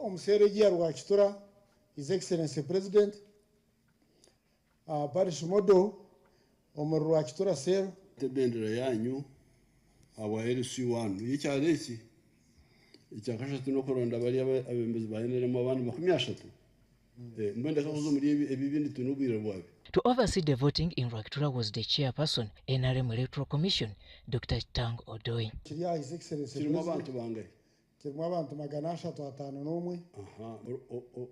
omuseregia Rwakitura, His Excellency President, Parish Modo, Rwakitura Sel. Tebendera yanyu, awa LC1, yikyaleki. Icyakasha tunokoronda bari abembezi baheneremo abantu 30. Mwenda kazo muri ebibindi tunubira bwabe. To oversee the voting in Rwakitura was the chairperson, NRM Electoral Commission, Dr. Tang Odoi. Kiriya His Excellency Kirimo abantu bangahe? Kirimo abantu 351. Aha,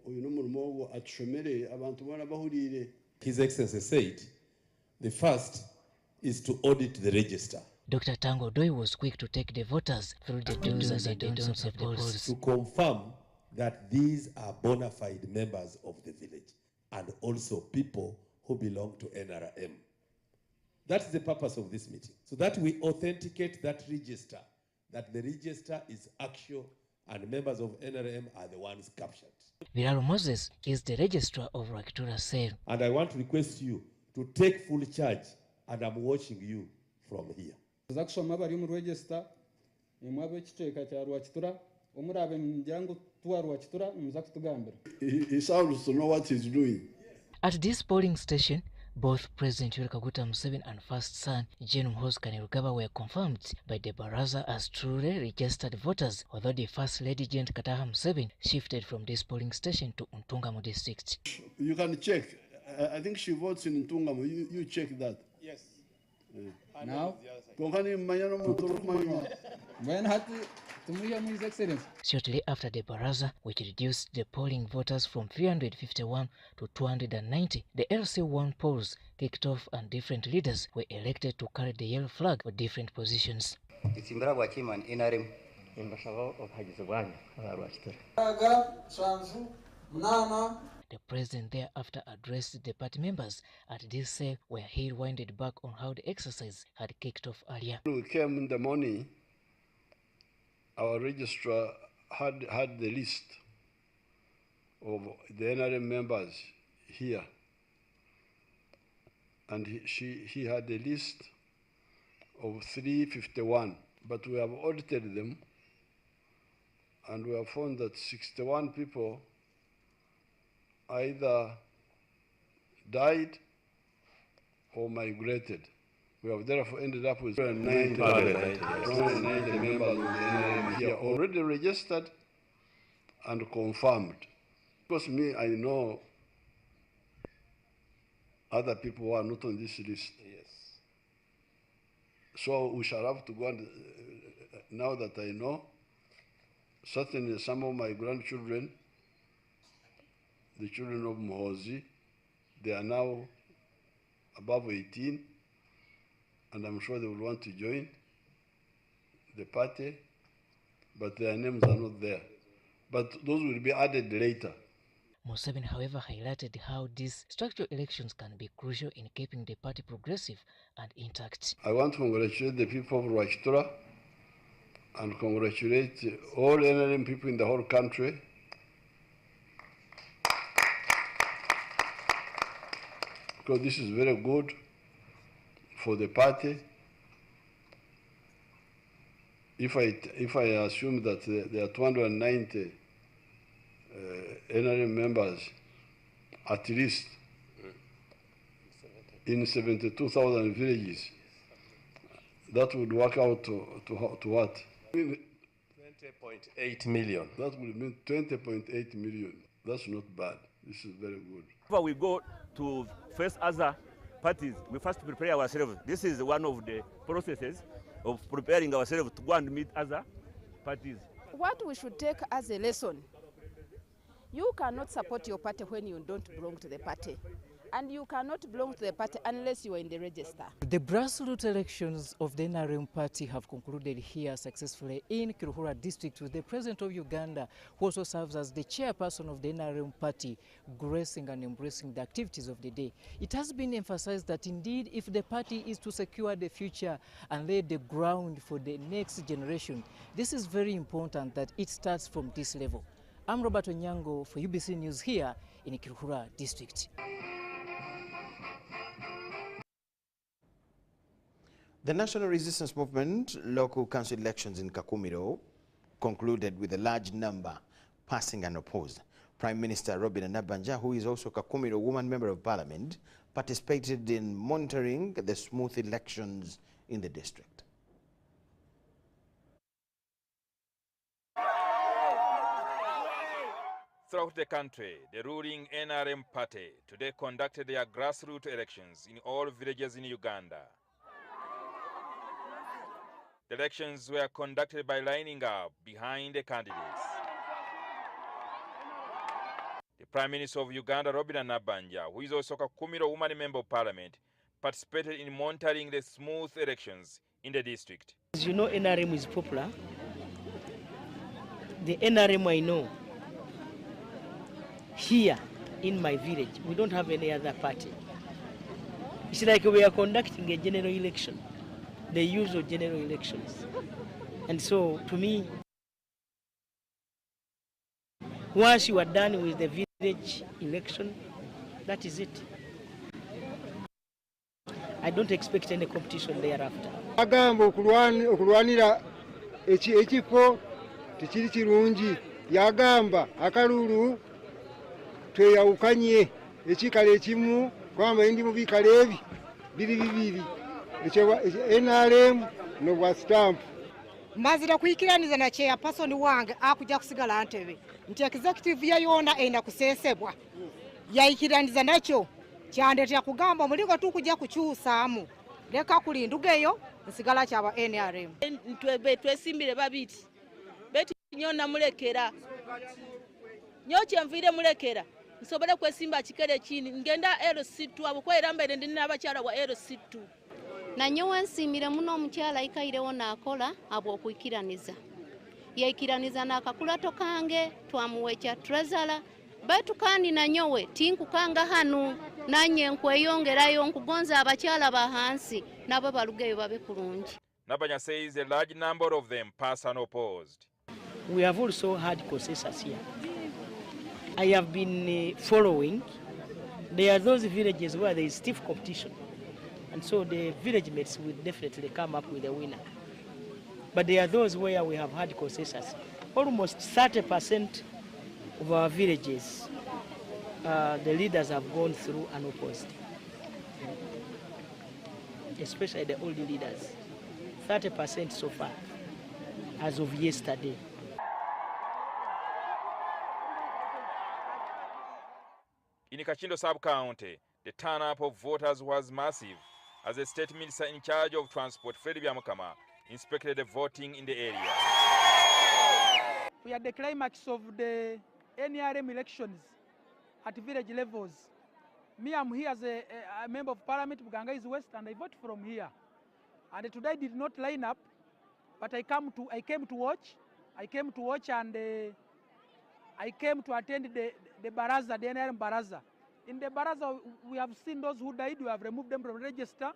uyu n'umurimo wo atshomere abantu bana bahurire. His Excellency said, the first is to audit the register. Dr. Tango Doi was quick to take the voters through the do's and the don'ts of the polls to confirm that these are bona fide members of the village and also people who belong to NRM. That's the purpose of this meeting, so that we authenticate that register, that the register is actual and members of NRM are the ones captured. Viraro Moses is the registrar of Rwakitura Sale. And I want to request you to take full charge, and I'm watching you from here. Zakushoma bari mu register imwabe kicheka cya Rwakitura umurabe mjango tuwa Rwakitura muzakutugambira. He sounds to know what he's doing. At this polling station, both President Museveni and first son Gen Muhoozi Kainerugaba were confirmed by the Baraza as truly registered voters, although the First Lady Gen Kataha Museveni shifted from this polling station to Ntungamo district. You can check. I think she votes in Ntungamo. You check that. Yes. Now, shortly after the Baraza, which reduced the polling voters from 351 to 290, the LC1 polls kicked off and different leaders were elected to carry the yellow flag for different positions. The president thereafter addressed the party members at this cell where he winded back on how the exercise had kicked off earlier. We came in the morning, our registrar had the list of the NRM members here. And he had a list of 351, but we have audited them and we have found that 61 people either died or migrated. We have therefore ended up with 90 members of the NRM here already registered and confirmed. Because me, I know other people who are not on this list. Yes. So we shall have to go and, now that I know, certainly some of my grandchildren, the children of Muhoozi, they are now above 18, and I'm sure they will want to join the party, but their names are not there. But those will be added later. Museveni, however, highlighted how these structural elections can be crucial in keeping the party progressive and intact. I want to congratulate the people of Rwakitura and congratulate all NRM people in the whole country. Because this is very good for the party. If I assume that there are 290 NRM members, at least in 72,000 villages, that would work out to what? 20.8 million. That would mean 20.8 million. That's not bad. This is very good. Before we go to face other parties, we first prepare ourselves. This is one of the processes of preparing ourselves to go and meet other parties. What we should take as a lesson, you cannot support your party when you don't belong to the party. And you cannot belong to the party unless you are in the register. The grassroots elections of the NRM party have concluded here successfully in Kiruhura district, with the president of Uganda, who also serves as the chairperson of the NRM party, gracing and embracing the activities of the day. It has been emphasized that indeed, if the party is to secure the future and lay the ground for the next generation, this is very important that it starts from this level. I'm Robert Onyango for UBC News here in Kiruhura district. The National Resistance Movement local council elections in Kakumiro concluded with a large number passing unopposed. Prime Minister Robin Nabanja, who is also Kakumiro woman member of parliament, participated in monitoring the smooth elections in the district. Throughout the country, the ruling NRM party today conducted their grassroots elections in all villages in Uganda. The elections were conducted by lining up behind the candidates. The Prime Minister of Uganda, Robin Nabanja, who is also a Kakumiro woman member of parliament, participated in monitoring the smooth elections in the district. As you know, NRM is popular. The NRM I know, here in my village, we don't have any other party. It's like we are conducting a general election, the usual general elections. And so, to me, once you are done with the village election, that is it. I don't expect any competition thereafter. Agamba okulwanira ekifo tekiri kirungi, yagamba akalulu tweyawukanye ekikala ekimu kwamba ndi mu bikala ebi biri bibiri NRM n'obwa stamp. Mazira kuyikiraniza na chairperson wange akuja kusigala ntebe nti executive ya yona enda kusesebwa yayikiraniza nakyo kyandetya kugamba muligo tukujja kukyusaamu leka kulindugeyo nsigala kyaba NRM ntwebe twesimbire babiti beti nyona mulekera nyo kyemvire mulekera nsobole kwesimba kikere kini ngenda L2 abukwera mbere ndi n'abakyala wa L2 na nyowe nsimire muno omukyala ikairewo nakola abo okuyikiraniza yaikiraniza n'akakulato kange twamuwecha trezala baitu kandi na nyowe tinkukanga hanu nanye nkweyongerayo nkugonza abakyala bahansi nabo balugeyo babe kurungi. Nabanja says a large number of them pass unopposed. We have also had consensus here. I have been following. There are those villages where there is stiff competition. And so the village mates will definitely come up with a winner. But there are those where we have had consensus. Almost 30% of our villages, the leaders have gone through unopposed. Especially the old leaders. 30% so far, as of yesterday. In Kachindo sub-county, the turn-up of voters was massive as the state minister in charge of transport, Fred Byamukama, inspected the voting in the area. We are the climax of the NRM elections at village levels. Me, I'm here as a member of parliament, Buganga is West, and I vote from here. And today I did not line up, but I came to watch. I came to watch and I came to attend the Baraza, the NRM Baraza. In the Baraza, we have seen those who died, we have removed them from the register.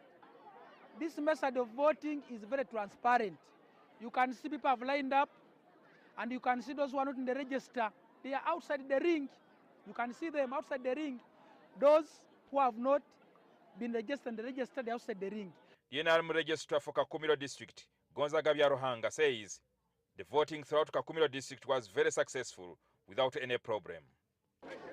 This method of voting is very transparent. You can see people have lined up, and you can see those who are not in the register. They are outside the ring. You can see them outside the ring. Those who have not been registered in the register, they are outside the ring. The NRM registrar for Kakumiro district, Gonzaga Byaruhanga, says the voting throughout Kakumiro district was very successful without any problem.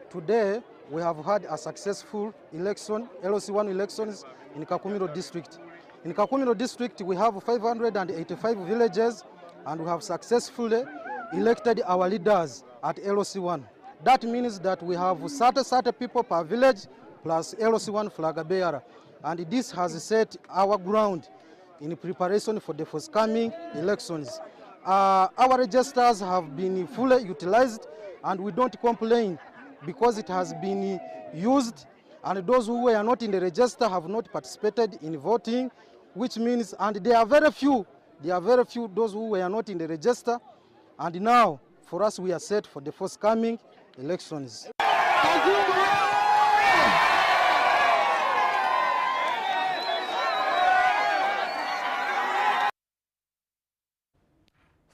Today, we have had a successful election, LOC1 elections in Kakumiro district. In Kakumiro district, we have 585 villages, and we have successfully elected our leaders at LOC1. That means that we have 30 people per village plus LOC1 flag bearer. And this has set our ground in preparation for the forthcoming elections. Our registers have been fully utilized, and we don't complain because it has been used, and those who were not in the register have not participated in voting, which means, and there are very few those who were not in the register, and now for us we are set for the forthcoming elections.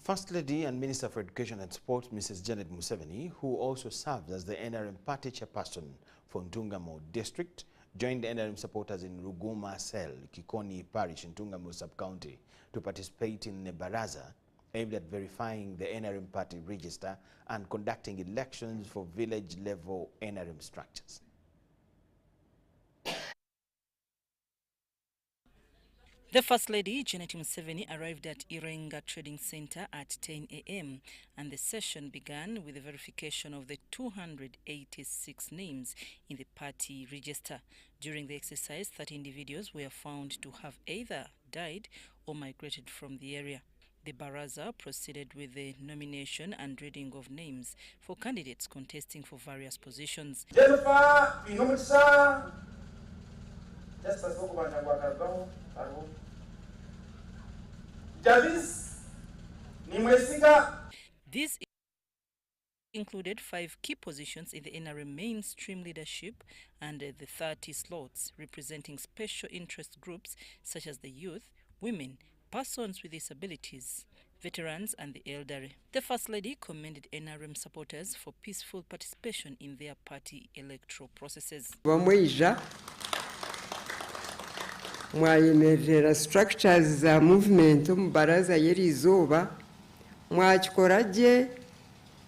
First Lady and Minister for Education and Sport, Mrs. Janet Museveni, who also serves as the NRM party chairperson for Ntungamo district, joined the NRM supporters in Ruguma Cell, Kikoni Parish in Ntungamo sub-county to participate in the Baraza aimed at verifying the NRM party register and conducting elections for village-level NRM structures. The First Lady, Janet Museveni, arrived at Irenga Trading Center at 10 a.m. and the session began with the verification of the 286 names in the party register. During the exercise, 30 individuals were found to have either died or migrated from the area. The Baraza proceeded with the nomination and reading of names for candidates contesting for various positions. These included 5 key positions in the NRM mainstream leadership and the 30 slots representing special interest groups such as the youth, women, persons with disabilities, veterans and the elderly. The First Lady commended NRM supporters for peaceful participation in their party electoral processes. Mwayemerera structures za movement mu baraza y'erizoba mwakikoraje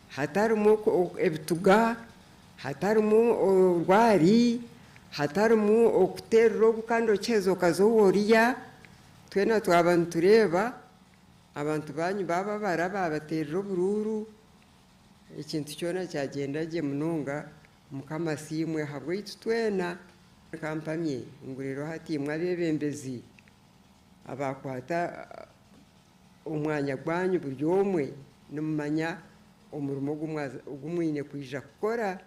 hatarimu ebituga hatarimu orwari hatarimu okuterera obukando kyezo kazoworiya twena twabantu tureba abantu banyu baba baraba baterera obururu ekintu kyona kyagendagye munonga mukama simwe habwaitu twena kampanye nguriro hati mwabebembezi abakwata umwanya gwanyu buri omwe numanya omurimo gumwine kwija kukora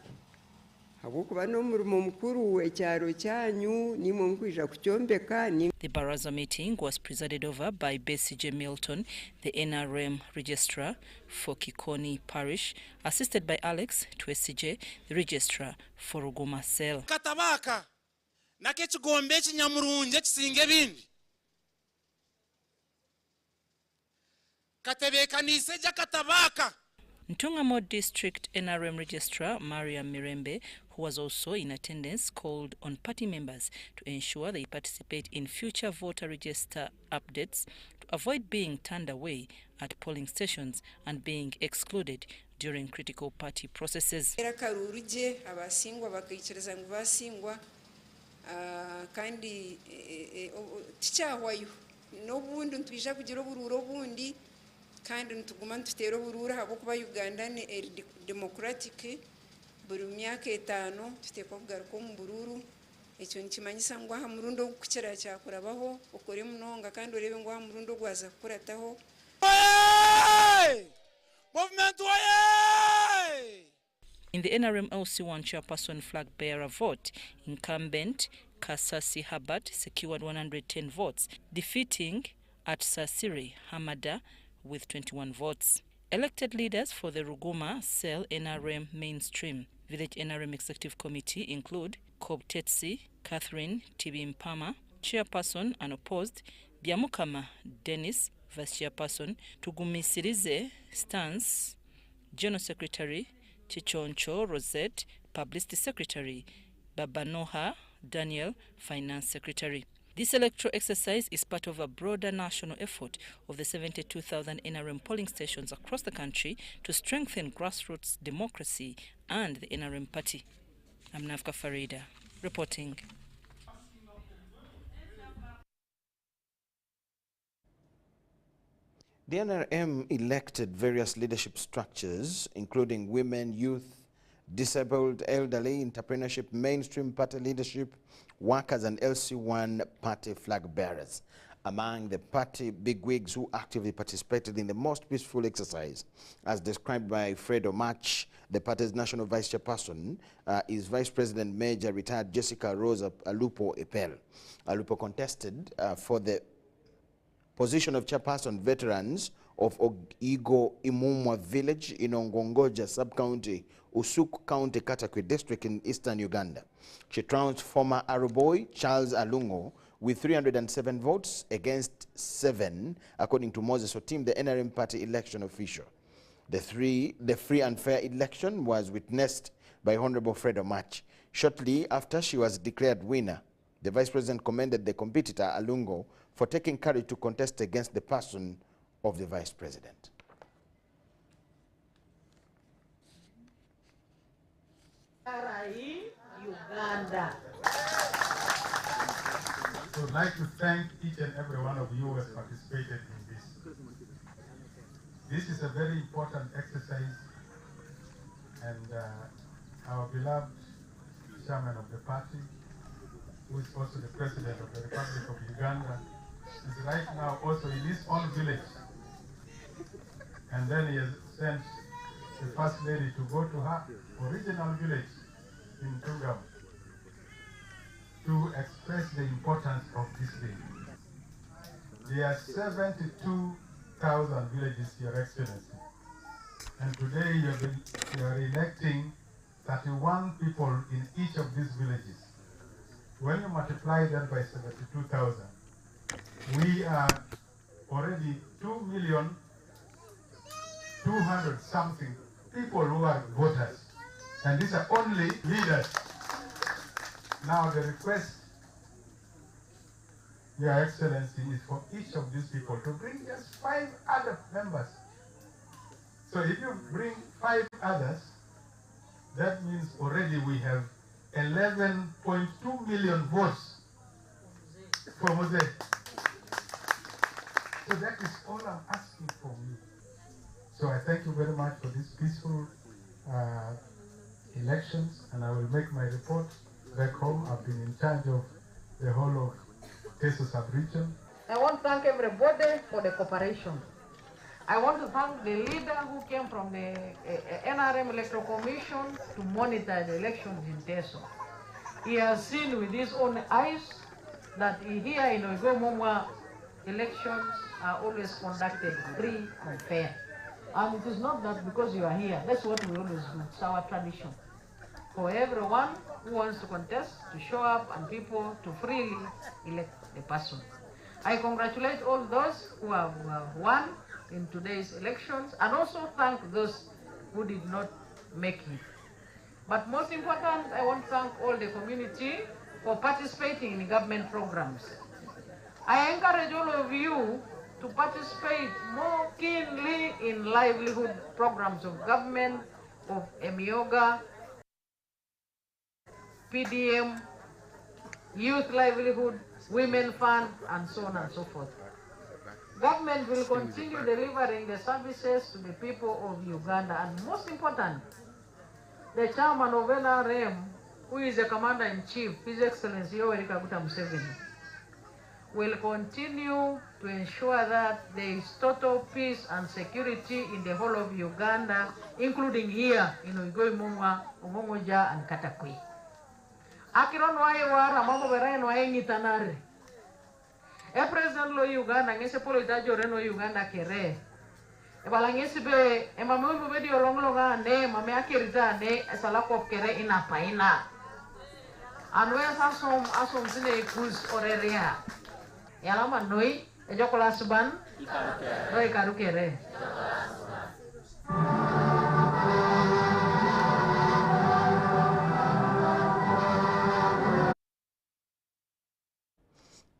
hakuba n'omurimo mukuru ekyaro kyanyu nimwe mukwija kukyombeka. The Baraza meeting was presided over by Besigye Milton, the NRM registrar for Kikoni Parish, assisted by Alex Twesige, the registrar for Ruguma Cell. Katabaka nake kigombe kinyamurunje kisinge bindi katebekanise ja katabaka. Ntungamo District NRM Registrar Maria Mirembe, who was also in attendance, called on party members to ensure they participate in future voter register updates to avoid being turned away at polling stations and being excluded during critical party processes. Kandi tichahwayo n'obundi ntwija kugira obururo obundi kandi ntuguma ntutera obururo habwokuba Uganda ni democratic buri myaka 5 tutekwa kugaruka omu bururu ekyo nikimanyisa ngo aha murundo okukira kyakurabaho okore munonga kandi orebe ngo aha murundo gwaza kukurataho. Movement waye! In the NRM LC1 chairperson flag bearer vote, incumbent Kasese Habat secured 110 votes, defeating Atsasiri Hamada with 21 votes. Elected leaders for the Ruguma Cell NRM mainstream Village NRM Executive Committee include Kobtetsi Catherine Tibimpama, chairperson unopposed, Byamukama Dennis, vice chairperson, Tugumisirize Stans, general secretary, Chichoncho Rosette, Publicity Secretary, Babanoha Daniel, Finance Secretary. This electoral exercise is part of a broader national effort of the 72,000 NRM polling stations across the country to strengthen grassroots democracy and the NRM party. I'm Navka Farida, reporting. The NRM elected various leadership structures, including women, youth, disabled, elderly, entrepreneurship, mainstream party leadership, workers and LC1 party flag bearers. Among the party bigwigs who actively participated in the most peaceful exercise, as described by Fred Omach, the party's national vice chairperson, is Vice President Major retired Jessica Rosa Alupo Epel. Alupo contested for the position of chairperson veterans of Igo Imumwa village in Ongongoja sub-county, Usuku County, Katakwi district in eastern Uganda. She trounced former Aruboy Charles Alungo with 307 votes against 7, according to Moses Otim, the NRM party election official. The free and fair election was witnessed by Honorable Fred Omach. Shortly after she was declared winner, the Vice President commended the competitor, Alungo, for taking courage to contest against the person of the Vice President. Uganda. I would like to thank each and every one of you who has participated in this. This is a very important exercise, and our beloved chairman of the party, who is also the president of the Republic of Uganda, is right now also in his own village. And then he has sent the First Lady to go to her original village in Ntungamo to express the importance of this day. There are 72,000 villages, Your Excellency. And today you are electing 31 people in each of these villages. When you multiply that by 72,000, we are already 2,200,000 people who are voters. And these are only leaders. Now the request, Your Excellency, is for each of these people to bring just 5 other members. So if you bring 5 others, that means already we have 11.2 million votes for Museveni. So that is all I'm asking from you. So I thank you very much for these peaceful elections, and I will make my report back home. I've been in charge of the whole of Kasese sub-region. I want to thank everybody for the cooperation. I want to thank the leader who came from the NRM Electoral Commission to monitor the elections in Teso. He has seen with his own eyes that here in Lukomwa, elections are always conducted free and fair. And it is not that because you are here, that's what we always do, it's our tradition. For everyone who wants to contest, to show up and people to freely elect the person. I congratulate all those who have won in today's elections, and also thank those who did not make it. But most important, I want to thank all the community for participating in government programs. I encourage all of you to participate more keenly in livelihood programs of government, of Emioga, PDM, youth livelihood, women fund, and so on and so forth. Government will continue delivering the services to the people of Uganda, and most important, the chairman of NRM, who is the commander-in-chief, His Excellency Museveni, will continue to ensure that there is total peace and security in the whole of Uganda, including here in Lukomwa, Nwoya, and Katakwi. Akiron wae wara mambo beraino wae ngitanare. President lo Uganda ngese polo itajo reno Uganda kere. Balangesi be mamu be di olonglonga ne mame akirita ne salako kere ina paina. Anwe asom sine kuz oreria. Yalama noi ejokola suban noi karukere.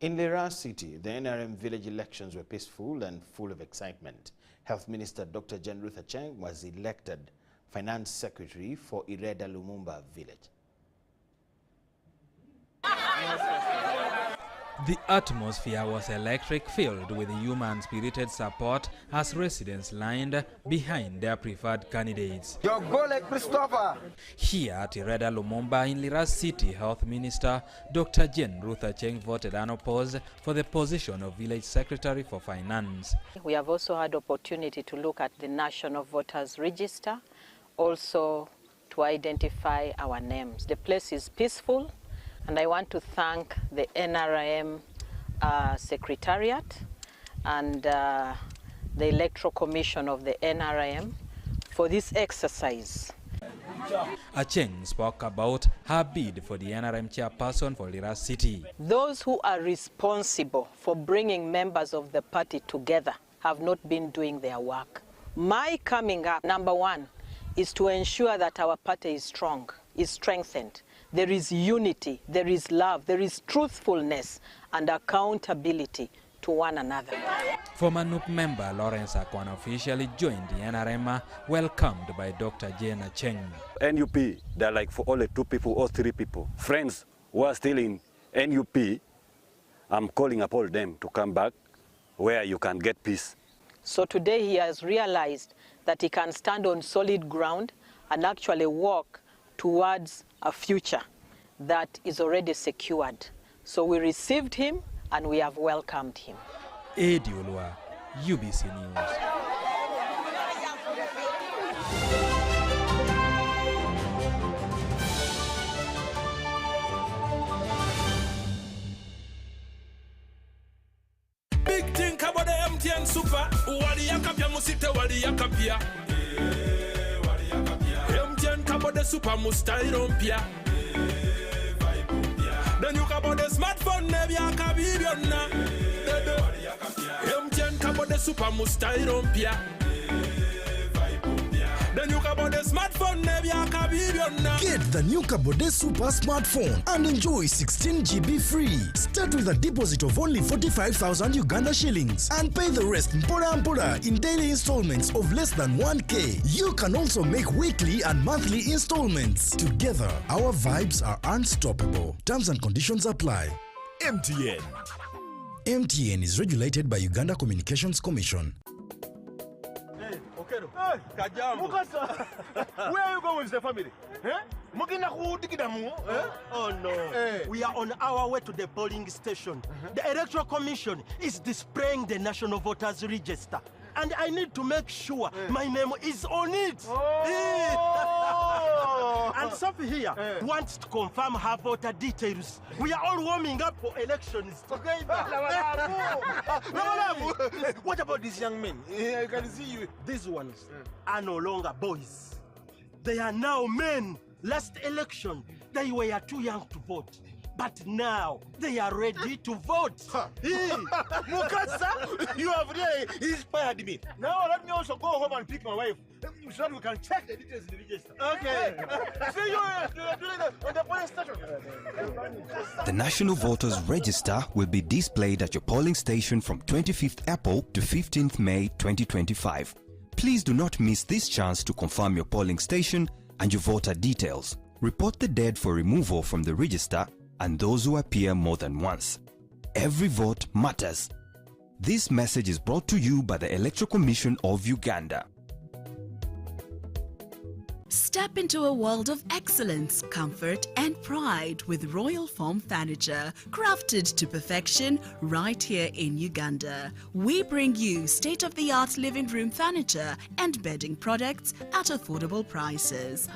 In Lira city, the NRM village elections were peaceful and full of excitement. Health Minister Dr. Rwakitura was elected Finance Secretary for Lumumba village. The atmosphere was electric, filled with human-spirited support as residents lined behind their preferred candidates. Your goal, Christopher. Here at Lumumba in Lira City, Health Minister Dr. Rwakitura voted unopposed for the position of Village Secretary for Finance. We have also had opportunity to look at the National Voters Register, also to identify our names. The place is peaceful. And I want to thank the NRM Secretariat and the Electoral Commission of the NRM for this exercise. Acheng spoke about her bid for the NRM chairperson for Lira City. Those who are responsible for bringing members of the party together have not been doing their work. My coming up, number one, is to ensure that our party is strong, is strengthened. There is unity, there is love, there is truthfulness and accountability to one another. Former NUP member Lawrence Akwan officially joined the NRM, welcomed by Dr. Jane Acheng. NUP, they're like for only 2 people or 3 people. Friends who are still in NUP, I'm calling upon them to come back where you can get peace. So today he has realized that he can stand on solid ground and actually walk towards a future that is already secured. So we received him and we have welcomed him. Edi Ulwa, UBC News. Big thing about the MTN Super. Wali yakapia musite wali yakapia. MTN kabo the Super mustairompia. Then you kabo the smartphone nebi akabibiona. MTN kabo the Super mustairompia. Then you kabo the smartphone nebi akabibiona. Get the new Kabode Super smartphone and enjoy 16 GB free. Start with a deposit of only 45,000 Uganda shillings and pay the rest mpora in daily installments of less than 1K. You can also make weekly and monthly installments. Together, our vibes are unstoppable. Terms and conditions apply. MTN. MTN is regulated by Uganda Communications Commission. Hey, Kajambo. Mukasa. Where are you going with the family? Oh no. Hey. We are on our way to the polling station. The Electoral Commission is displaying the National Voters Register. And I need to make sure my name is on it. And Sophie here wants to confirm her voter details. We are all warming up for elections together. What about these young men? I can see you. These ones are no longer boys. They are now men. Last election, they were too young to vote. But now, they are ready to vote. Mukasa, you have really inspired me. Now let me also go home and pick my wife so that we can check the details in the register. Okay. See you on the polling station. The National Voters Register will be displayed at your polling station from 25th April to 15th May 2025. Please do not miss this chance to confirm your polling station and your voter details. Report the dead for removal from the register and those who appear more than once. Every vote matters. This message is brought to you by the Electoral Commission of Uganda. Step into a world of excellence, comfort and pride with Royal Foam Furniture, crafted to perfection right here in Uganda. We bring you state-of-the-art living room furniture and bedding products at affordable prices.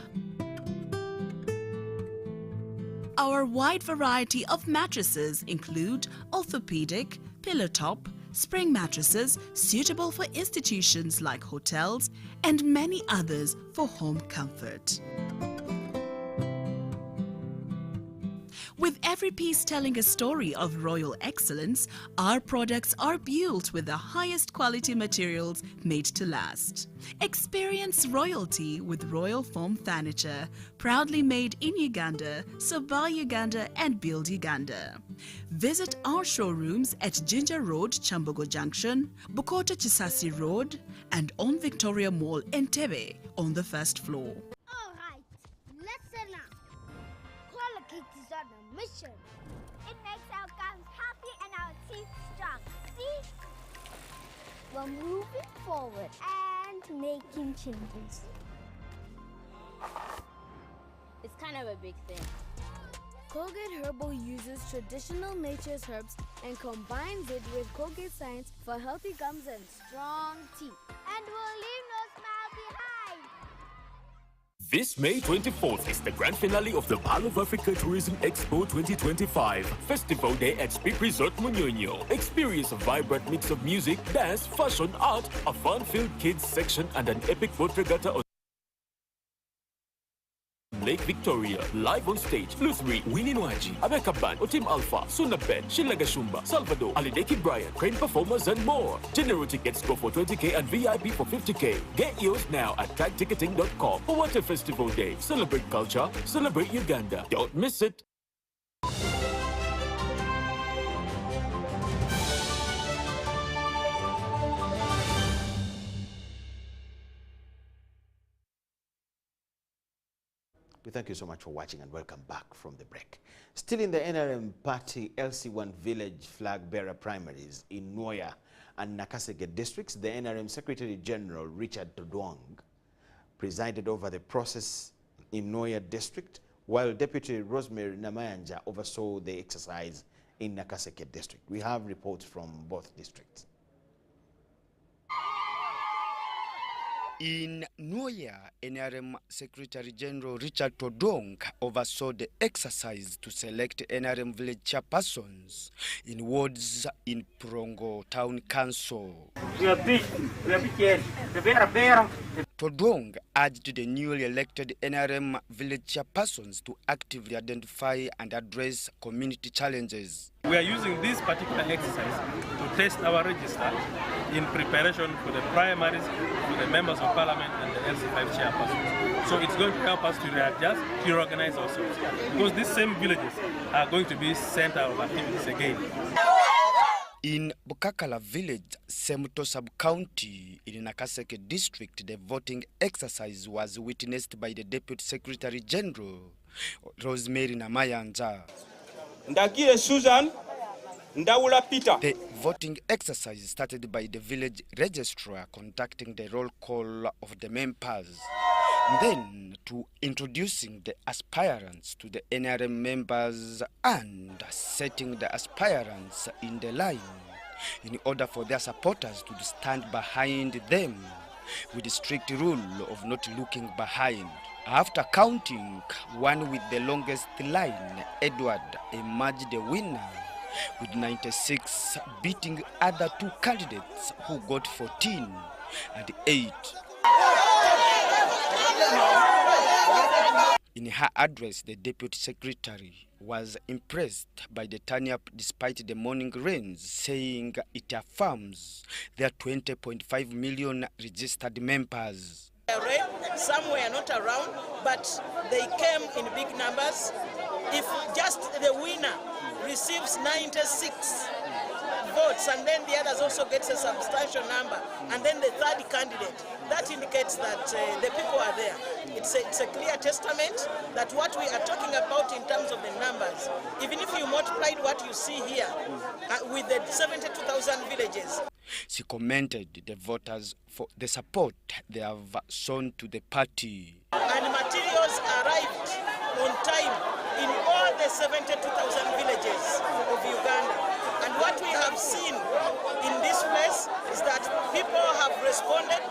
Our wide variety of mattresses include orthopedic, pillow top, spring mattresses suitable for institutions like hotels, and many others for home comfort. With every piece telling a story of royal excellence, our products are built with the highest quality materials made to last. Experience royalty with Royal Foam Furniture, proudly made in Uganda, so buy Uganda and build Uganda. Visit our showrooms at Ginger Road, Chambogo Junction, Bukota Chisasi Road, and on Victoria Mall, Entebbe, on the first floor. Mission. It makes our gums happy and our teeth strong. See? We're moving forward and making changes. It's kind of a big thing. Colgate Herbal uses traditional nature's herbs and combines it with Colgate Science for healthy gums and strong teeth. And we'll leave no smile behind. This May 24th is the grand finale of the Pearl of Africa Tourism Expo 2025. Festival Day at Speak Resort Munyonyo. Experience a vibrant mix of music, dance, fashion, art, a fun-filled kids section, and an epic boat regatta on Lake Victoria. Live on stage, Luthri, Winnie Nwaji, Abeka Band, Otim Alpha, Sunabed, Shilaga Shumba, Salvador, Alideki Brian, Crane Performers, and more. General tickets go for 20K and VIP for 50K. Get yours now at tagticketing.com. For Water Festival Day. Celebrate culture, celebrate Uganda. Don't miss it. We thank you so much for watching and welcome back from the break. Still in the NRM party LC1 village flag bearer primaries in Nwoya and Nakaseke districts, the NRM Secretary General Richard Todwong presided over the process in Nwoya district, while Deputy Rosemary Namayanja oversaw the exercise in Nakaseke district. We have reports from both districts. In Nwoya, NRM Secretary General Richard Todwong oversaw the exercise to select NRM village chairpersons in wards in Prongo Town Council. Todwong urged the newly elected NRM village chairpersons to actively identify and address community challenges. We are using this particular exercise to test our register in preparation for the primaries, for the members of parliament and the LC5 chairpersons. So it's going to help us to readjust, to reorganize ourselves, because these same villages are going to be center of activities again. In Bukakala village, Semuto sub-county in Nakaseke district, the voting exercise was witnessed by the Deputy Secretary General, Rosemary Namayanja. Ndakire Susan, Ndawula Peter. The voting exercise started by the village registrar conducting the roll call of the members, then to introducing the aspirants to the NRM members and setting the aspirants in the line in order for their supporters to stand behind them with the strict rule of not looking behind. After counting, one with the longest line, Edward, emerged the winner with 96, beating other two candidates who got 14 and 8. In her address, the Deputy Secretary was impressed by the turn-up despite the morning rains, saying it affirms there are 20.5 million registered members. Some were not around, but they came in big numbers. If just the winner receives 96 votes and then the others also gets a substantial number, and then the third candidate, that indicates that the people are there. It's a clear testament that what we are talking about in terms of the numbers, even if you multiplied what you see here with the 72,000 villages. She commended the voters for the support they have shown to the party. And materials arrived on time in all the 72,000 villages of Uganda. And what we have seen in this place is that people have responded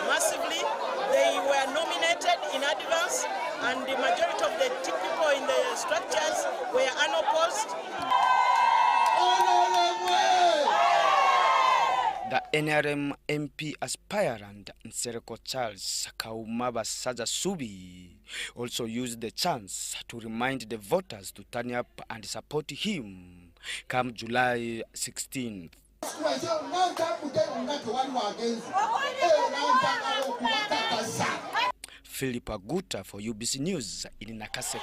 massively. They were nominated in advance, and the majority of the people in the structures were unopposed. The NRM MP aspirant Nsereko Charles Kaumaba Sajasubi also used the chance to remind the voters to turn up and support him come July 16th. Philip Aguta for UBC News in Nakaseke.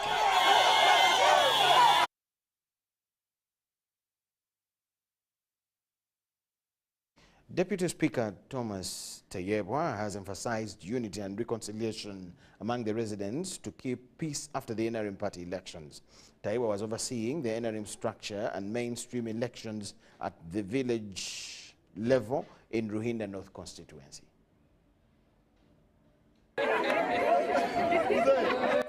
Deputy Speaker Thomas Tayebwa has emphasized unity and reconciliation among the residents to keep peace after the NRM party elections. Tayebwa was overseeing the NRM structure and mainstream elections at the village level in Ruhinda North constituency.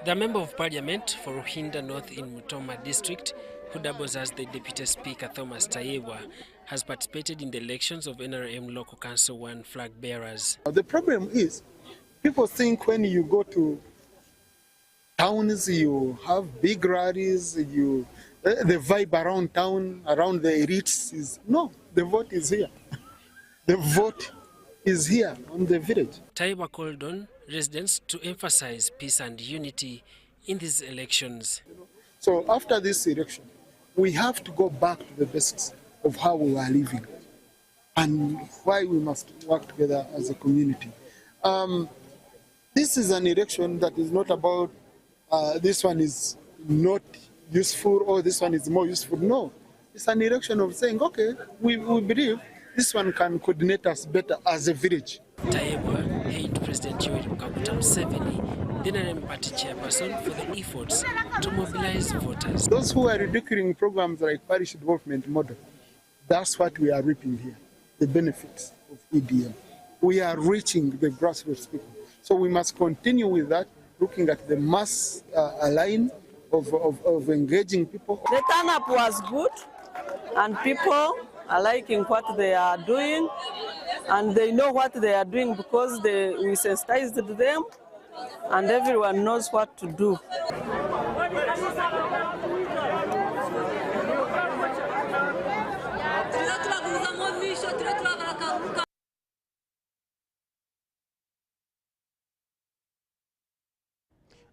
The Member of Parliament for Ruhinda North in Mutoma district, who doubles as the Deputy Speaker Thomas Tayebwa, has participated in the elections of NRM Local Council 1 flag bearers. The problem is, people think when you go to towns, you have big rallies, the vibe around town, around the elites is, no, the vote is here. The vote is here on the village. Tayebwa called on residents to emphasize peace and unity in these elections. So after this election, we have to go back to the basics of how we are living and why we must work together as a community. This is an election that is not about this one is not useful or this one is more useful. No, it's an election of saying, okay, we believe this one can coordinate us better as a village. Tayebwa hailed President Museveni the NRM party chairperson for the efforts to mobilize voters. Those who are ridiculing programs like parish development model, that's what we are reaping here, the benefits of EDM. We are reaching the grassroots people. So we must continue with that, looking at the mass line of engaging people. The turn-up was good, and people are liking what they are doing, and they know what they are doing because we sensitized them, and everyone knows what to do.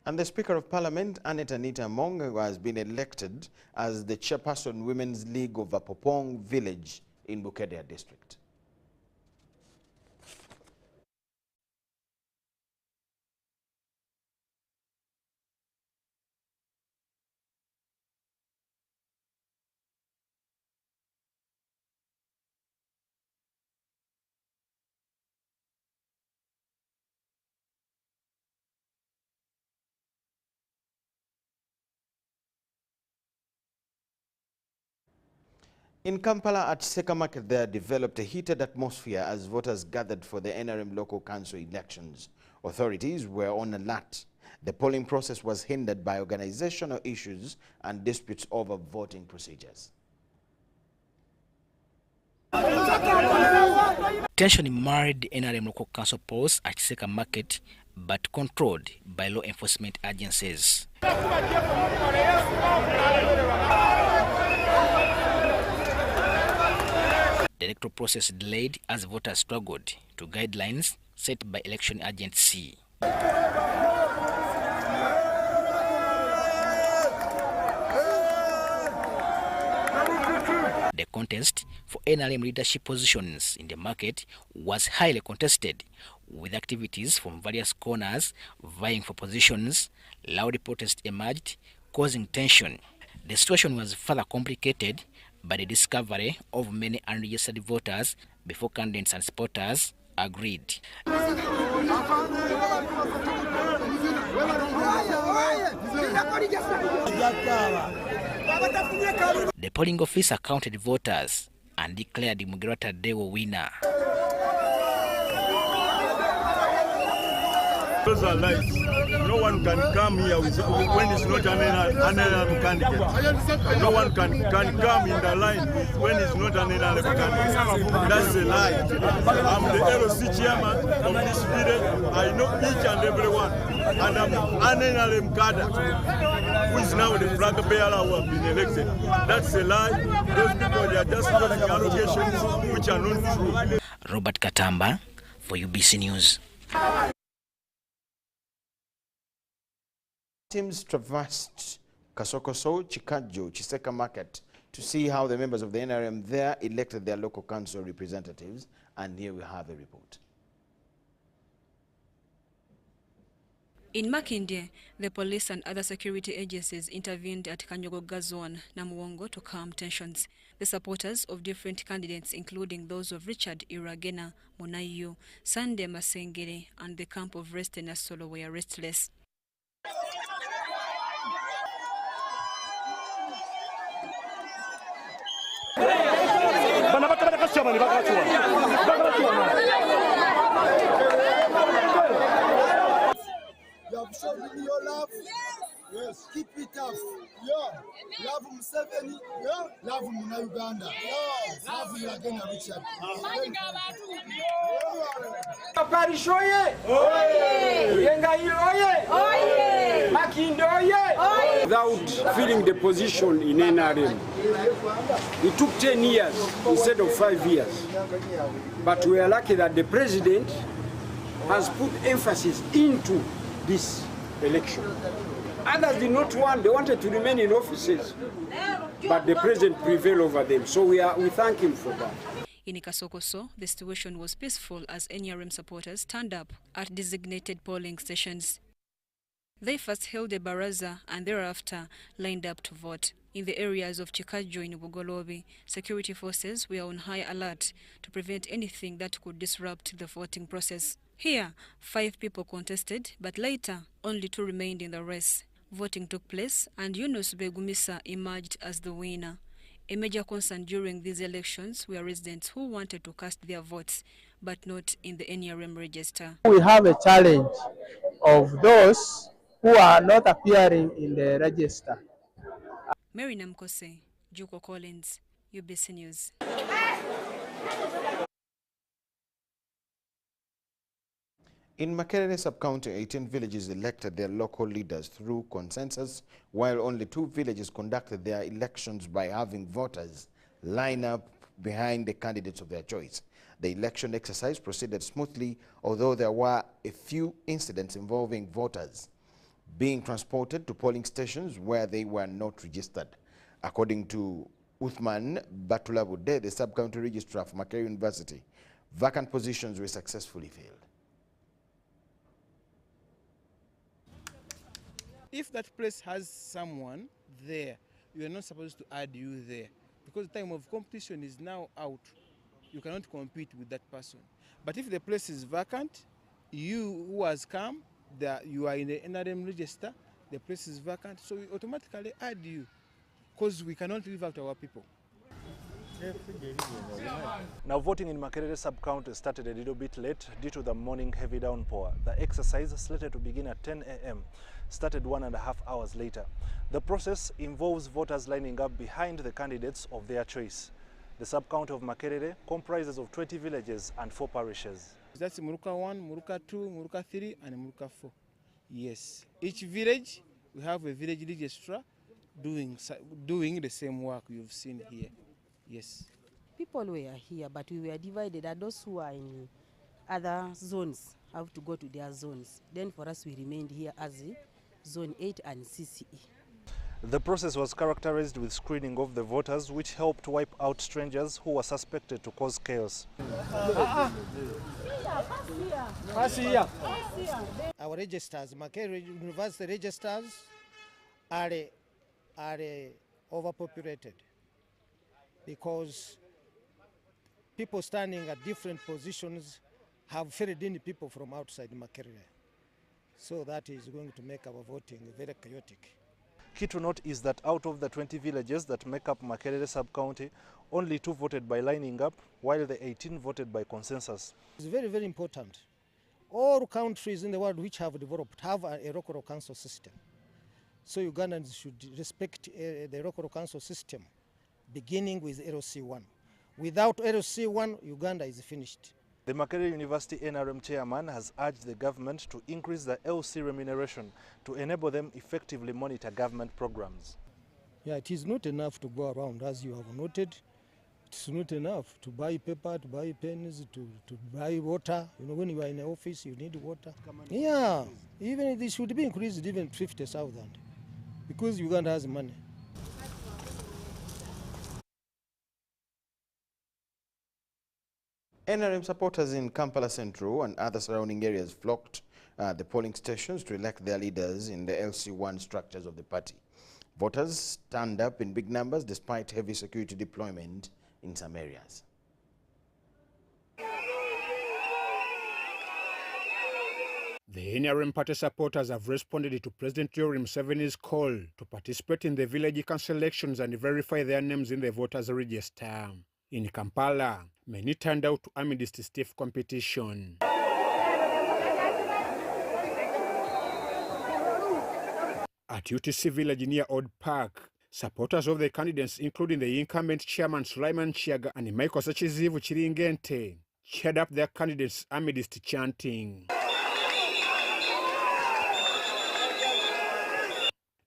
And the Speaker of Parliament, Anita Among, has been elected as the chairperson Women's League of Apopong Village in Bukedea district. In Kampala at Kasese Market, there developed a heated atmosphere as voters gathered for the NRM local council elections. Authorities were on alert. The polling process was hindered by organizational issues and disputes over voting procedures. Tension marred the NRM local council polls at Kasese Market, but controlled by law enforcement agencies. The electoral process delayed as voters struggled to guidelines set by election agency. The contest for NRM leadership positions in the market was highly contested, with activities from various corners vying for positions. Loud protests emerged, causing tension. The situation was further complicated by the discovery of many unregistered voters before candidates and supporters agreed. The polling officer counted voters and declared Mugerata Dewo winner. Those are lies. No one can come here when it's not an NRM candidate. No one can come in the line when it's not an NRM candidate. That's a lie. I'm the LOC chairman of this village. I know each and every one. And I'm an NRM cadre who is now the flag bearer who have been elected. That's a lie. Those people, they are just making allegations which are not true. Robert Katamba for UBC News. Teams traversed Kasokoso, Chikajo, Kasese Market to see how the members of the NRM there elected their local council representatives, and here we have a report. In Makindye, the police and other security agencies intervened at Kanyogoga Zone, Namuwongo, to calm tensions. The supporters of different candidates, including those of Richard Iragena, Monayo, Sande Masengere, and the camp of Rest in Asolo, were restless. You have shown me your love. Yes. Keep it up. Yeah. Love Museveni. Yeah. Love Uganda. Yeah. Love Iragena Richard. Without filling the position in NRM, it took 10 years instead of 5 years. But we are lucky that the president has put emphasis into this election. Others did not want, they wanted to remain in offices, but the president prevailed over them. So we thank him for that. In Kasokoso, the situation was peaceful as NRM supporters turned up at designated polling stations. They first held a baraza and thereafter lined up to vote. In the areas of Chikajo in Bugolobi, security forces were on high alert to prevent anything that could disrupt the voting process. Here, 5 people contested, but later only 2 remained in the race. Voting took place and Yunus Begumisa emerged as the winner. A major concern during these elections were residents who wanted to cast their votes, but not in the NRM register. We have a challenge of those who are not appearing in the register. Mary Namkose, Juko Collins, UBC News. In Makerere sub-county, 18 villages elected their local leaders through consensus, while only 2 villages conducted their elections by having voters line up behind the candidates of their choice. The election exercise proceeded smoothly, although there were a few incidents involving voters being transported to polling stations where they were not registered. According to Uthman Batulabude, the sub-county registrar of Makerere University, vacant positions were successfully filled. If that place has someone there, you are not supposed to add you there, because the time of competition is now out. You cannot compete with that person. But if the place is vacant, you who has come, you are in the NRM register, the place is vacant, so we automatically add you, because we cannot leave out our people. Now, voting in Makerere sub-county started a little bit late due to the morning heavy downpour. The exercise, slated to begin at 10 a.m., started 1.5 hours later. The process involves voters lining up behind the candidates of their choice. The sub-county of Makerere comprises of 20 villages and 4 parishes. That's Muruka 1, Muruka 2, Muruka 3, and Muruka 4. Yes. Each village, we have a village registrar doing the same work you've seen here. Yes. People were here, but we were divided, and those who are in other zones have to go to their zones. Then for us, we remained here as Zone 8 and CCE. The process was characterized with screening of the voters, which helped wipe out strangers who were suspected to cause chaos. Our registers, Makerere University registers, are overpopulated because people standing at different positions have filled in people from outside Makerere. So that is going to make our voting very chaotic. Key to note is that out of the 20 villages that make up Makerere sub-county, only 2 voted by lining up, while the 18 voted by consensus. It's very, very important. All countries in the world which have developed have a electoral council system. So Ugandans should respect the electoral council system, beginning with LC1. Without LC1, Uganda is finished. The Makerere University NRM chairman has urged the government to increase the LC remuneration to enable them effectively monitor government programs. Yeah, it is not enough to go around, as you have noted. It's not enough to buy paper, to buy pens, to buy water. You know, when you are in the office, you need water. Yeah, even this should be increased even 50,000, because Uganda has money. NRM supporters in Kampala Central and other surrounding areas flocked the polling stations to elect their leaders in the LC1 structures of the party. Voters turned up in big numbers despite heavy security deployment in some areas. The NRM party supporters have responded to President Museveni's call to participate in the village council elections and verify their names in the voters' register. In Kampala, many turned out amidst stiff competition. At UTC village near Old Park, supporters of the candidates, including the incumbent chairman Sulaiman Chiaga and Michael Sachizivu Chiringente, cheered up their candidates amidst chanting.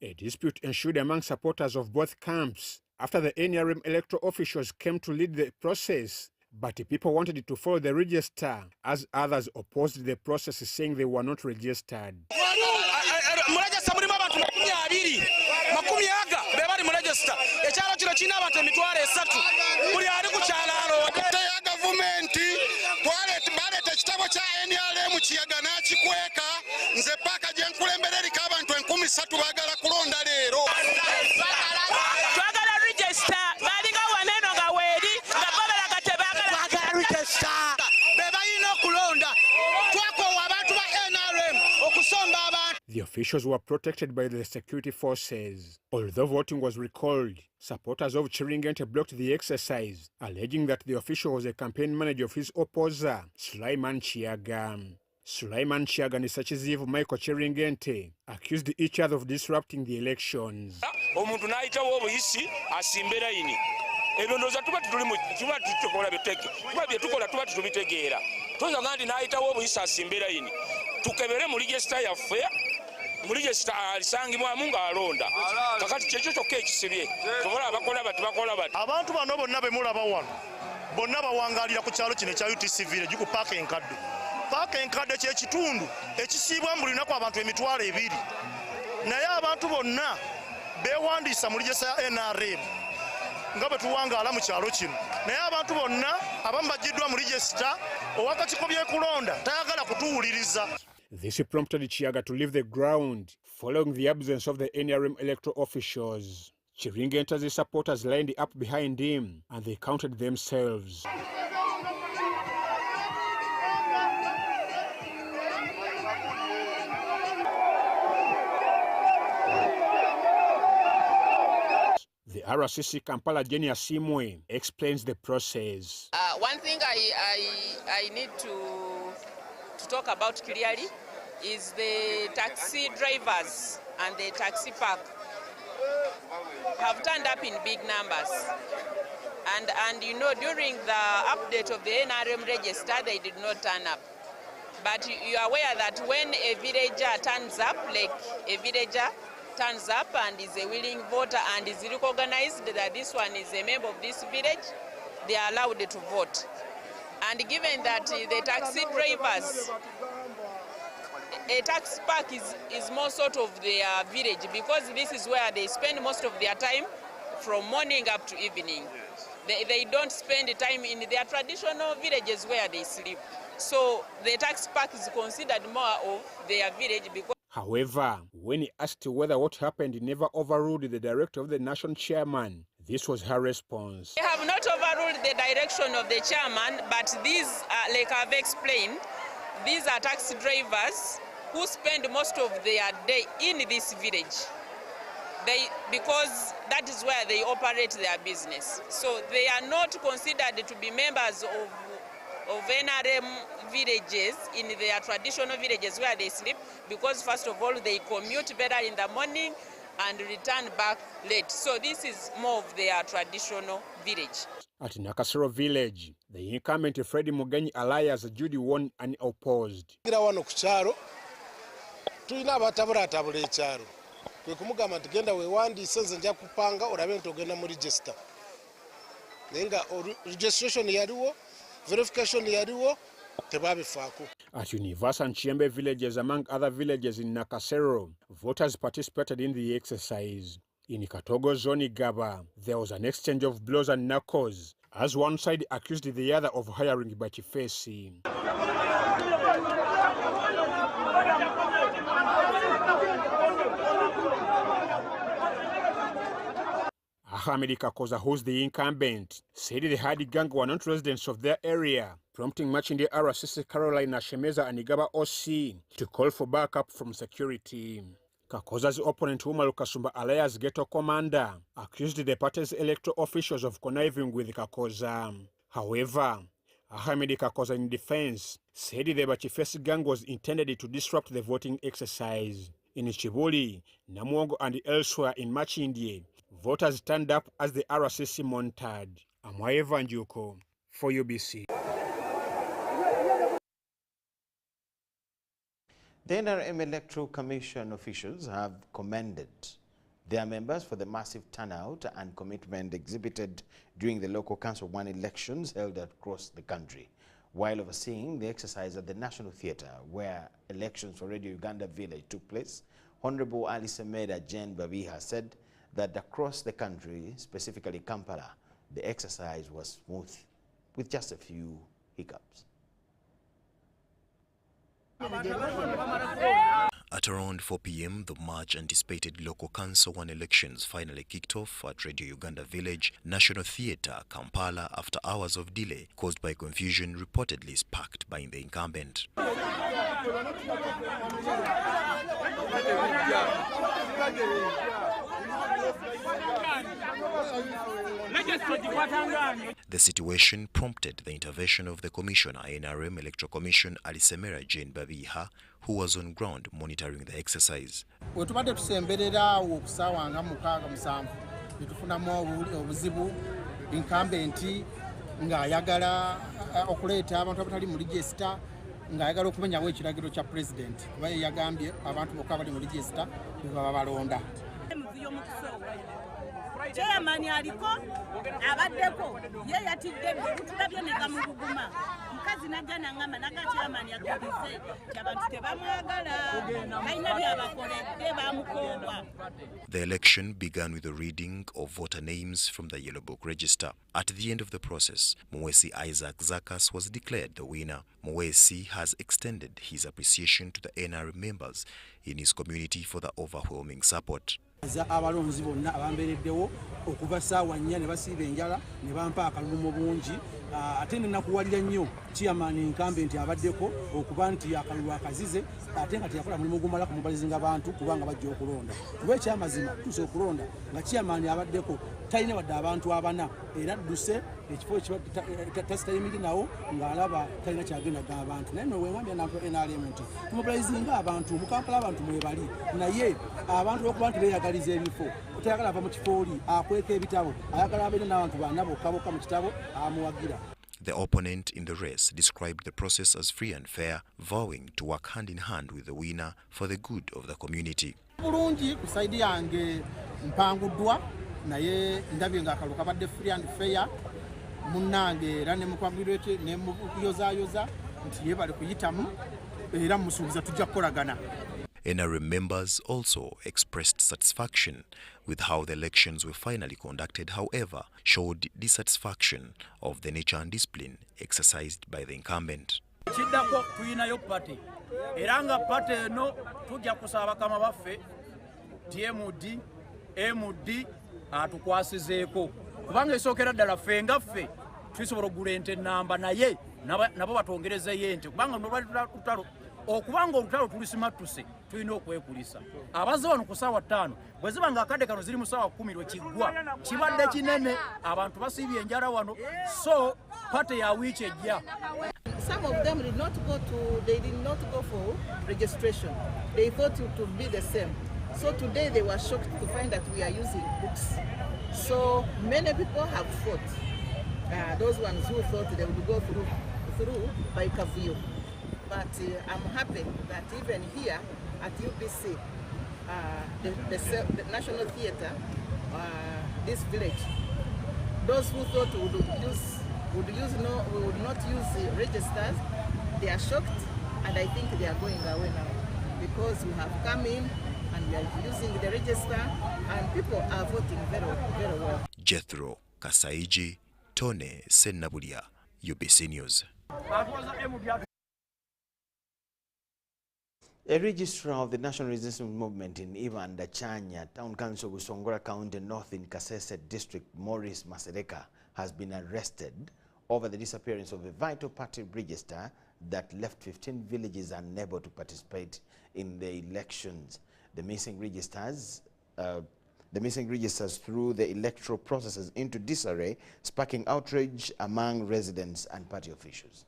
A dispute ensued among supporters of both camps after the NRM electoral officials came to lead the process, but people wanted to follow the register, as others opposed the process, saying they were not registered. Officials were protected by the security forces. Although voting was recalled, supporters of Chiringente blocked the exercise, alleging that the official was a campaign manager of his opposer, Sulaiman Chiaga. Sulaiman Chiaga and Sachizivu Michael Chiringente accused each other of disrupting the elections. Omuntu n'ayitawo obuyisi asimbe layini. Ebyo ndowooza tuba tutukola biteke. Tuba bye tukola tuba tutubitegeera. Toza ngandi n'ayitawo obuyisi asimbe layini. Tukebere mu register yaffe. Mu register alisangibwamu ng'alonda. Kakati kyekyo kyokka ekisibye. Tubola abakola bati bakola bati. Abantu bano bonna be mulaba wano. Bonna bawangaalira ku kyalo kino ekya UTC Village ku paaka enkadde. Paaka enkadde ky'ekitundu ekisiibwa mu lunaku abantu emitwalo 2. Naye abantu bonna beewandiisa mu register ya NRM nga bwe tuwangaala mu kyalo kino. Naye abantu bonna abamu bagiddwa mu register ow'akakiiko by'ekulonda tayagala kutuwuliriza. This prompted Chiaga to leave the ground following the absence of the NRM electoral officials. Chiringente's supporters lined up behind him and they counted themselves. The RCC Kampala Genia Simwe explains the process. One thing I need to talk about clearly is the taxi drivers and the taxi park have turned up in big numbers. And you know, during the update of the NRM register, they did not turn up. But you are aware that when a villager turns up, like a villager turns up and is a willing voter and is recognized that this one is a member of this village, they are allowed to vote. And given that the taxi drivers, a taxi park is more sort of their village, because this is where they spend most of their time from morning up to evening. They don't spend time in their traditional villages where they sleep. So the taxi park is considered more of their village. Because however, when he asked whether what happened never overruled the direction of the national chairman, this was her response. They have not overruled the direction of the chairman, but these, like I've explained, these are taxi drivers who spend most of their day in this village. Because that is where they operate their business. So they are not considered to be members of NRM villages in their traditional villages where they sleep, because first of all they commute better in the morning and return back late. So this is more of their traditional village. At Nakaseke village, the incumbent Freddie Mugenyi Elias Judy won unopposed. Tulina abatabulatabula ekyalo kwe kumugamba nti genda weewandiise nze nja kupanga olabe nti ogenda mu register. Naye nga registration yaliwo, verification yaliwo, tebabifaako. At Universe and Chiembe villages, among other villages in Nakaseke, voters participated in the exercise. In Katogo Zone Gaba, there was an exchange of blows and knuckles, as one side accused the other of hiring Bachifesi. Ahmed Kakoza, who's the incumbent, said the Hadi gang were not residents of their area, prompting Machinde RCC Carolina Shemeza and Igaba OC to call for backup from security. Kakoza's opponent Umaru Kasumba Alias Ghetto Commander accused the party's electoral officials of conniving with Kakoza. However, Ahmed Kakoza, in defense, said the Bachifesi gang was intended to disrupt the voting exercise. In Chibuli, Namuongo and elsewhere in Machindie, voters turned up as the RCC monitored. I'm Nwoya Njuko for UBC. The NRM Electoral Commission officials have commended their members for the massive turnout and commitment exhibited during the local council 1 elections held across the country. While overseeing the exercise at the National Theatre, where elections for Radio Uganda Village took place, Honorable Ali Semeda Jen Babiha said that across the country, specifically Kampala, the exercise was smooth, with just a few hiccups. At around 4 p.m., the much anticipated local council 1 elections finally kicked off at Radio Uganda Village, National Theatre, Kampala, after hours of delay caused by confusion reportedly sparked by the incumbent. The situation prompted the intervention of the Commissioner, NRM Electoral Commission, Alisemera Jane Babiha, who was on ground monitoring the exercise. Wetubadde tusemberera okusaawa nga 6-7 netufunamu obuzibu incumbent ng'ayagala okuleeta abantu abatali mu register ng'ayagala okumenyawo ekiragiro kya president kuba yagambye abantu bokka abali mu register baba balonda. Chairman aliko abaddeko ye yatidde tulabye ne gamuguguma mukazi najja nangamba naga chairman yagubize abantu tebamwagala balina byabakoledde bamukoba. The election began with the reading of voter names from the Yellow Book Register. At the end of the process, Mwesi Isaac Zakas was declared the winner. Mwesi has extended his appreciation to the NRM members in his community for the overwhelming support. Abalonzi bonna abambereddewo okuva ssaawa 4 ne basiiba enjala ne bampa akalulumo bungi ate nenakuwalira nnyo chairman incumbent abaddeko okuba nti akalulu akazize ate nga teyakola mulimu gumala kumubalizinga abantu kubanga bajja okulonda kuba ekyamazima tuuse okulonda nga chairman abaddeko talina wadde abantu 4 era dduse ekifo tasitayimiri ng'alaba talina kyagenda abantu naye nowewambya NRM nti tumubalizinga abantu mu Kampala abantu mwebali naye abantu okuba nti beeyagaliza ebifo otayagala ava mu kifooli akweka ebitabo ayagala abeera n'abantu bana bokka mu kitabo amuwagira. The opponent in the race described the process as free and fair, vowing to work hand in hand with the winner for the good of the community. Bulungi ku side yange mpanguddwa naye ndabye ng'akalulu kabadde free and fair munnange era ne mukwagirwa ne muyozayoza nti ye bali kuyitamu era musuubiza tujja kukolagana. NRM members also expressed satisfaction with how the elections were finally conducted, however, showed dissatisfaction of the nature and discipline exercised by the incumbent. Kiddako tuyinayo party era nga party eno tujja kusaba kama baffe TMD MD atukwasizeeko kubanga esookera ddala ffe nga ffe tusobola okugula ente namba naye nabo batongerezeyo ente kubanga nolwalitutalo okubanga olutalo tulisimatuse tulina okwekulisa abazze wano ku ssaawa 5 bwe ziba nga akadde kano ziri mu ssaawa 10 lwe kiggwa kibadde kinene abantu basiibye enjala wano so pate ya wiiki ejja. Some of them did not go for registration. They thought it would be the same. So today they were shocked to find that we are using books. So many people have fought. Those ones who thought they would go through by Kavuyo. But I'm happy that even here at UBC, the National Theatre, this village, those who thought we would not use registers, they are shocked, and I think they are going away now because we have come in and we are using the register, and people are voting very, very well. Jethro Kasaiji, Tone Sennabulia, UBC News. A registrar of the National Resistance Movement in Ivan Dachanya, Town Council Busongola County North in Kasese District, Maurice Masereka, has been arrested over the disappearance of a vital party register that left 15 villages unable to participate in the elections. The missing registers threw the electoral processes into disarray, sparking outrage among residents and party officials.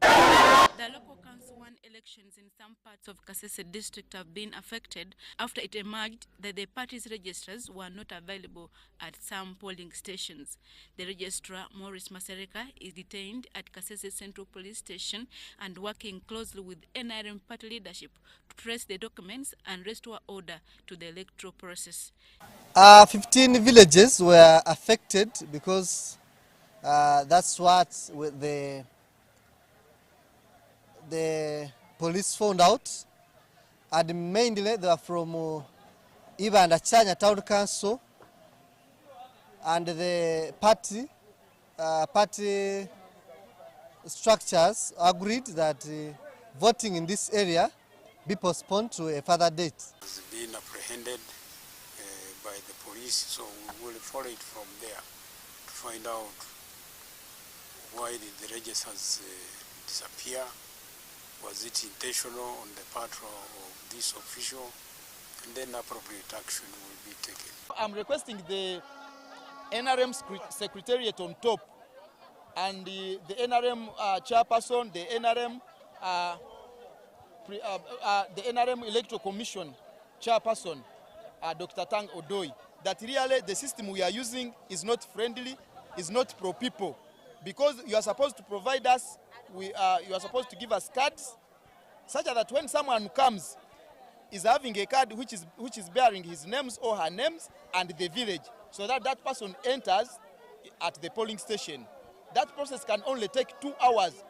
The local council 1 elections in some parts of Kasese district have been affected after it emerged that the party's registers were not available at some polling stations. The registrar, Maurice Masereka, is detained at Kasese Central Police Station and working closely with NRM party leadership to trace the documents and restore order to the electoral process. 15 villages were affected because that's what the police found out, and mainly they are from Iba and Achanya Town Council, and the party structures agreed that voting in this area be postponed to a further date. Has been apprehended by the police, so we will follow it from there to find out why the registers disappear Was it intentional on the part of this official? And then appropriate action will be taken. I'm requesting the NRM Secretariat on top and the NRM chairperson, the NRM Electoral Commission chairperson, Dr. Tang Odoi, that really the system we are using is not friendly, is not pro-people, because you are supposed to provide us, you are supposed to give us cards, such that when someone comes, is having a card which is bearing his names or her names and the village, so that that person enters at the polling station. That process can only take 2 hours.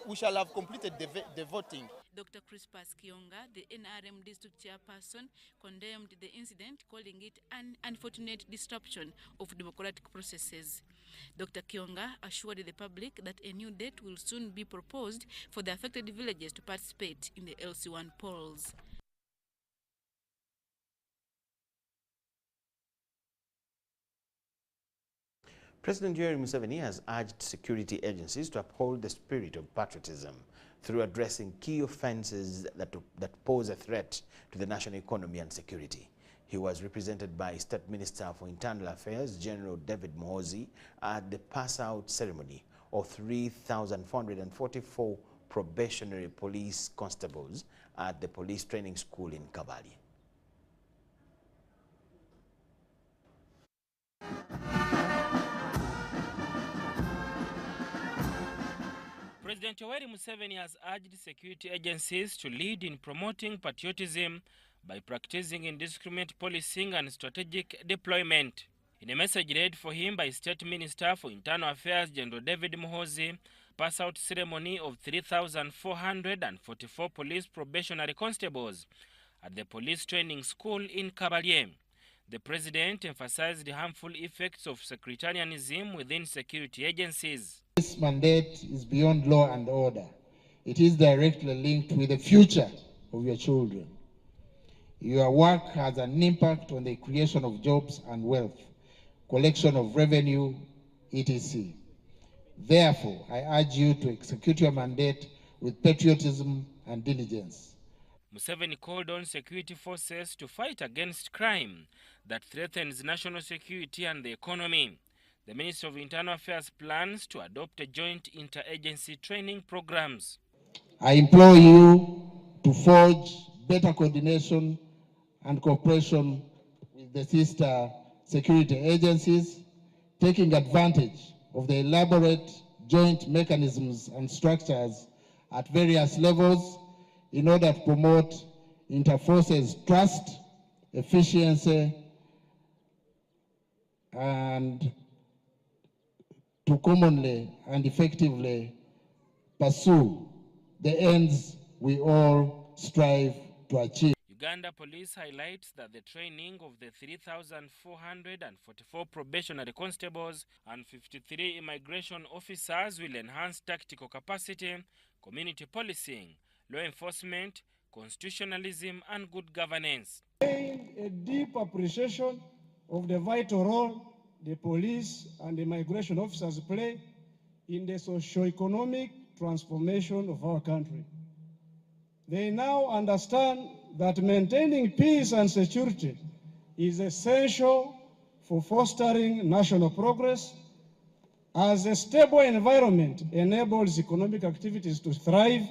We shall have completed the voting. Dr. Crispus Kionga, the NRM district chairperson, condemned the incident, calling it an unfortunate disruption of democratic processes. Dr. Kionga assured the public that a new date will soon be proposed for the affected villages to participate in the LC1 polls. President Museveni has urged security agencies to uphold the spirit of patriotism through addressing key offences that pose a threat to the national economy and security. He was represented by State Minister for Internal Affairs, General David Muhoozi, at the pass-out ceremony of 3,444 probationary police constables at the police training school in Kabali. President Museveni has urged security agencies to lead in promoting patriotism by practicing indiscriminate policing and strategic deployment. In a message read for him by State Minister for Internal Affairs General David Muhoozi, pass-out ceremony of 3,444 police probationary constables at the police training school in Kabali. The President emphasized the harmful effects of sectarianism within security agencies. This mandate is beyond law and order. It is directly linked with the future of your children. Your work has an impact on the creation of jobs and wealth, collection of revenue, etc. Therefore, I urge you to execute your mandate with patriotism and diligence. Museveni called on security forces to fight against crime that threatens national security and the economy. The Ministry of Internal Affairs plans to adopt a joint interagency training programs. I implore you to forge better coordination and cooperation with the sister security agencies, taking advantage of the elaborate joint mechanisms and structures at various levels in order to promote interforces trust, efficiency, and to commonly and effectively pursue the ends we all strive to achieve. Uganda Police highlights that the training of the 3,444 probationary constables and 53 immigration officers will enhance tactical capacity, community policing, law enforcement, constitutionalism, and good governance. A deep appreciation of the vital role the police and immigration officers play in the socio-economic transformation of our country. They now understand that maintaining peace and security is essential for fostering national progress, as a stable environment enables economic activities to thrive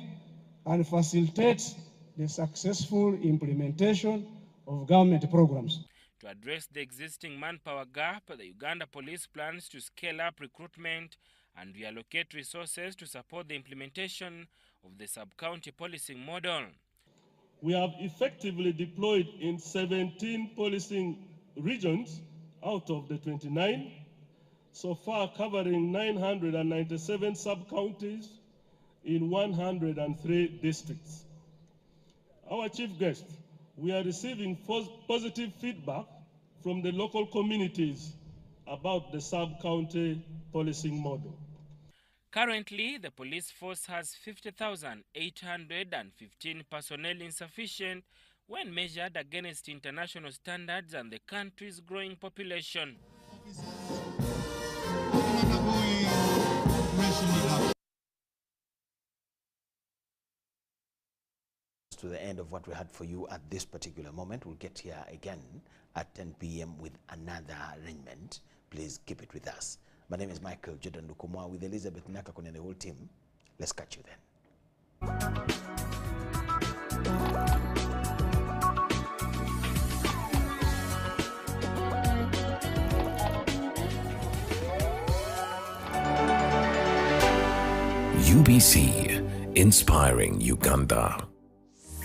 and facilitates the successful implementation of government programs. To address the existing manpower gap, the Uganda Police plans to scale up recruitment and reallocate resources to support the implementation of the sub-county policing model. We have effectively deployed in 17 policing regions out of the 29, so far covering 997 sub-counties in 103 districts. Our chief guest, we are receiving positive feedback from the local communities about the sub-county policing model. Currently, the police force has 50,815 personnel, insufficient when measured against international standards and the country's growing population. To the end of what we had for you at this particular moment. We'll get here again at 10 p.m. with another arrangement. Please keep it with us. My name is Micheal Jordan Lukomwa with Elizabeth Nakaseke and the whole team. Let's catch you then. UBC, inspiring Uganda.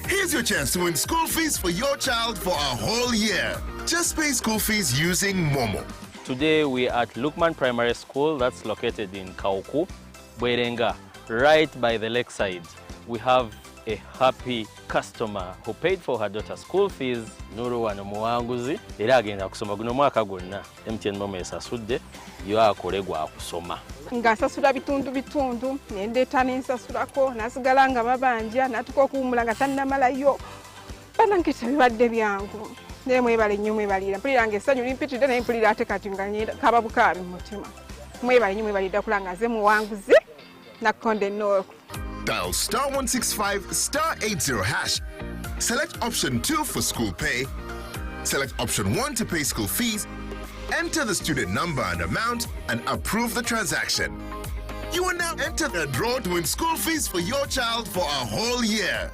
Here's your chance to win school fees for your child for a whole year. Just pay school fees using Momo. Today we are at Lukomwa Primary School that's located in Kauku, Bwerenga, right by the lakeside. We have a happy customer who paid for her daughter's school fees. Nuru wano muwanguzi era agenda kusoma guno mwaka gwonna. MTN Momo esasudde yo akolegwa akusoma. Ngasasula bitundu nendeta nensasulako nasigala nga babanja natuka okuwumula nga tannamalayo banankita bibadde byangu naye mwebale nnyo mwebalira mpulira nga essanyu limpitidde naye mpulira ate kati nga kaba bukaabi mu mutima mwebale nnyo mwebalidde kula nga ze muwanguzi nakonde nnooku. Dial *165 *80 hash. Select option 2 for school pay. Select option 1 to pay school fees. Enter the student number and amount and approve the transaction. You will now enter the draw to win school fees for your child for a whole year.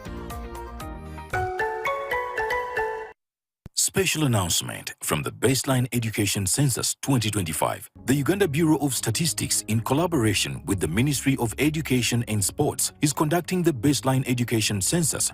Special announcement from the Baseline Education Census 2025. The Uganda Bureau of Statistics, in collaboration with the Ministry of Education and Sports, is conducting the Baseline Education Census